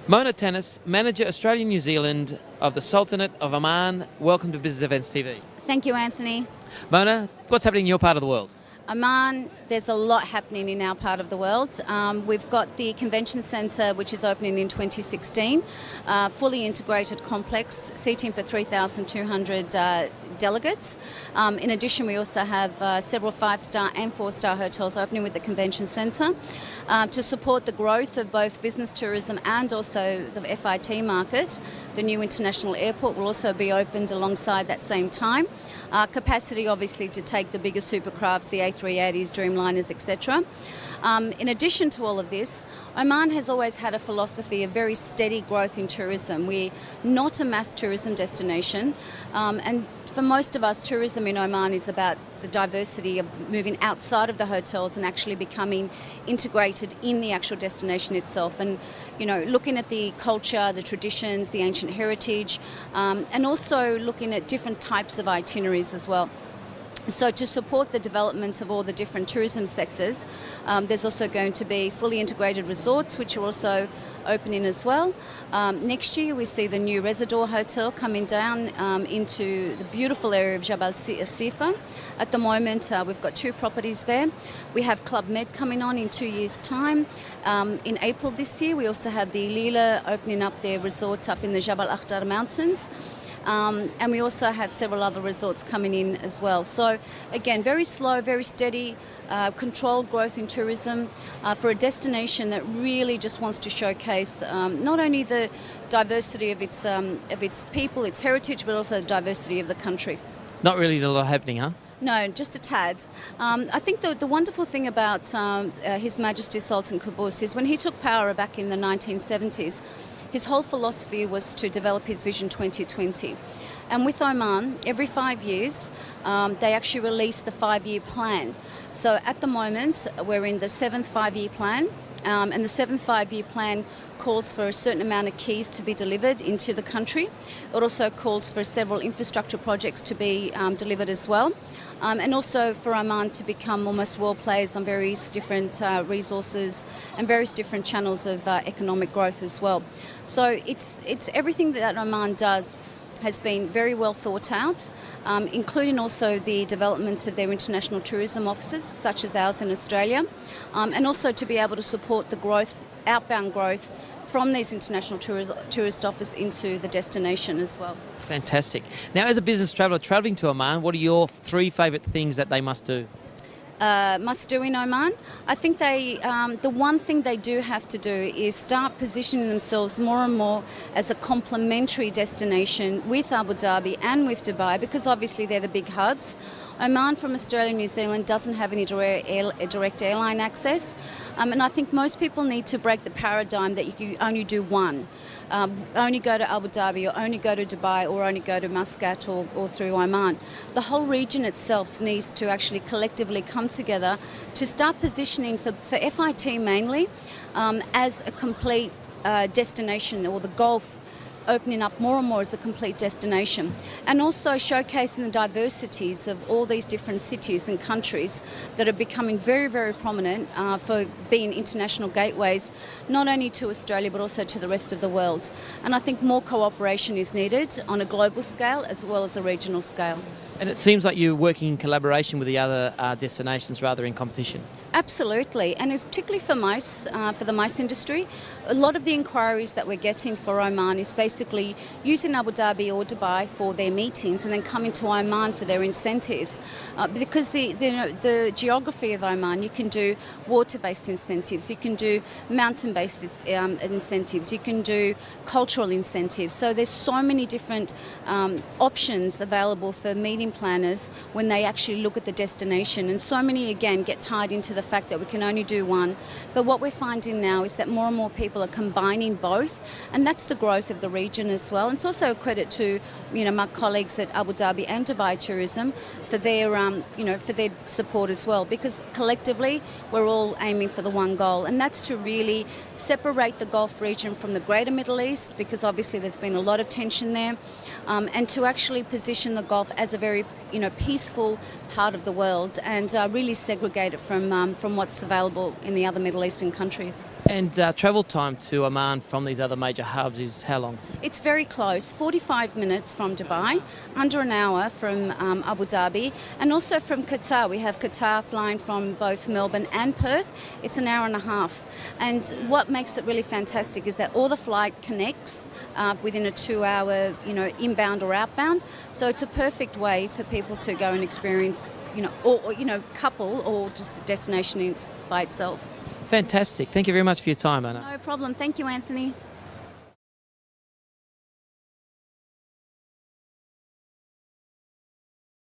Tannous, Manager Australia-New Zealand of the Sultanate of Oman. Welcome to Business Events TV. Thank you, Anthony. Mona, what's happening in your part of the world? Oman, there's a lot happening in our part of the world. We've got the convention centre, which is opening in 2016, fully integrated complex, seating for 3,200 delegates. In addition, we also have several 5-star and 4-star hotels opening with the convention centre to support the growth of both business tourism and also the FIT market. The new international airport will also be opened alongside that same time. Capacity obviously to take the bigger supercrafts, the A380s, Dreamliners, etc. In addition to all of this, Oman has always had a philosophy of very steady growth in tourism. We're not a mass tourism destination, and for most of us, tourism in Oman is about the diversity of moving outside of the hotels and actually becoming integrated in the actual destination itself. And, you know, looking at the culture, the traditions, the ancient heritage, and also looking at different types of itineraries as well. So to support the development of all the different tourism sectors, there's also going to be fully integrated resorts, which are also opening as well. Next year we see the new Residor Hotel coming down into the beautiful area of Jabal Sifa. At the moment we've got 2 properties there. We have Club Med coming on in 2 years' time. In April this year we also have the Lila opening up their resort up in the Jabal Akhdar Mountains. And we also have several other resorts coming in as well. So again, very slow, very steady, controlled growth in tourism for a destination that really just wants to showcase not only the diversity of its people, its heritage, but also the diversity of the country. Not really a lot happening, huh? No, just a tad. I think the wonderful thing about His Majesty Sultan Qaboos is when he took power back in the 1970s, his whole philosophy was to develop his Vision 2020. And with Oman, every 5 years, they actually release the 5-year plan. So at the moment, we're in the 7th 5-year plan. And the 7th 5-year plan calls for a certain amount of keys to be delivered into the country. It also calls for several infrastructure projects to be delivered as well. And also for Oman to become almost world players on various different resources and various different channels of economic growth as well. So it's everything that Oman does has been very well thought out, including also the development of their international tourism offices, such as ours in Australia, and also to be able to support the growth, outbound growth, from these international tourist offices into the destination as well. Fantastic. Now, as a business traveller travelling to Oman, what are your 3 favourite things that they must do? Must do in Oman. I think the one thing they do have to do is start positioning themselves more and more as a complementary destination with Abu Dhabi and with Dubai, because obviously they're the big hubs. Oman from Australia and New Zealand doesn't have any direct airline access, and I think most people need to break the paradigm that you can only do one. Only go to Abu Dhabi or only go to Dubai or only go to Muscat or through Oman. The whole region itself needs to actually collectively come together to start positioning for FIT mainly as a complete destination, or the Gulf opening up more and more as a complete destination, and also showcasing the diversities of all these different cities and countries that are becoming very, very prominent for being international gateways, not only to Australia but also to the rest of the world. And I think more cooperation is needed on a global scale as well as a regional scale. And it seems like you're working in collaboration with the other destinations rather in competition. Absolutely, and it's particularly for MICE, for the MICE industry. A lot of the inquiries that we're getting for Oman is basically using Abu Dhabi or Dubai for their meetings and then coming to Oman for their incentives. Because the geography of Oman, you can do water-based incentives, you can do mountain-based incentives, you can do cultural incentives. So there's so many different options available for meeting planners when they actually look at the destination, and so many again get tied into the fact that we can only do one. But what we're finding now is that more and more people are combining both, and that's the growth of the region as well. And it's also a credit to my colleagues at Abu Dhabi and Dubai Tourism for their for their support as well, because collectively we're all aiming for the one goal, and that's to really separate the Gulf region from the greater Middle East, because obviously there's been a lot of tension there, and to actually position the Gulf as a very peaceful part of the world, and really segregate it from from what's available in the other Middle Eastern countries. And travel time to Oman from these other major hubs is how long? It's very close, 45 minutes from Dubai, under an hour from Abu Dhabi, and also from Qatar. We have Qatar flying from both Melbourne and Perth. It's an hour and a half. And what makes it really fantastic is that all the flight connects within a 2-hour, inbound or outbound. So it's a perfect way for people to go and experience, or couple or just a destination by itself. Fantastic. Thank you very much for your time, Anna. No problem. Thank you, Anthony.